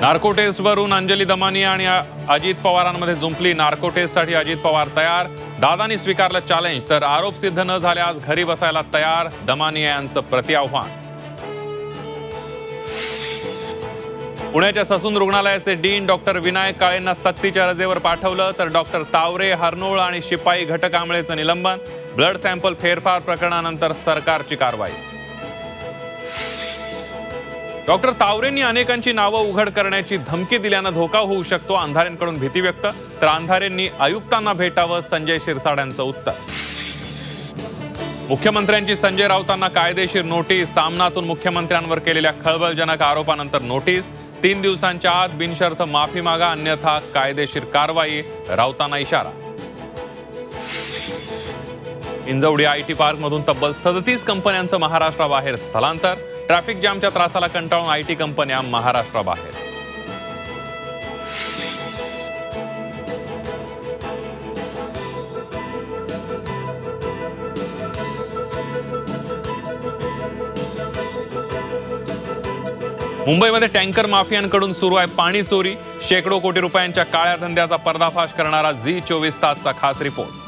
Narco टेस्टवरून Anjali Damani आणि Ajit पवारांमध्ये जुंपली। Narco टेस्टसाठी अजित पवार तयार, दादांनी स्वीकारलं चॅलेंज, तर आरोप सिद्ध न झाल्यास घरी बसायला तयार, दमानी यांचं प्रतिआव्हान। पुण्याच्या ससून रुग्णालयाचे डीन डॉक्टर विनायक काळेंना सक्तीच्या रजेवर पाठवलं, तर डॉक्टर तावरे, हरनोळ आणि शिपाई घटकांबळेचं निलंबन। ब्लड सॅम्पल फेरफार प्रकरणानंतर सरकारची कारवाई। डॉक्टर तावरेंनी अनेकांची नावं उघड करण्याची धमकी दिल्यानं धोका होऊ शकतो, अंधारेंकडून भीती व्यक्त, तर अंधारेंनी आयुक्तांना भेटावं, संजय शिरसाड्यांचं उत्तर। मुख्यमंत्र्यांची संजय राऊतांना कायदेशीर नोटीस, सामनातून मुख्यमंत्र्यांवर केलेल्या खळबळजनक आरोपानंतर नोटीस, 3 दिवसांच्या आत बिनशर्त माफी मागा, अन्यथा कायदेशीर कारवाई, राऊतांना इशारा। इंजवडी आयटी पार्कमधून तब्बल 37 कंपन्यांचं महाराष्ट्राबाहेर स्थलांतर, ट्रॅफिक जॅमच्या त्रासाला कंटाळून आयटी कंपन्या महाराष्ट्राबाहेर। मुंबईमध्ये टँकर माफियांकडून सुरू आहे पाणी चोरी, शेकडो कोटी रुपयांच्या काळ्या धंद्याचा पर्दाफाश करणारा झी 24 तासचा खास रिपोर्ट।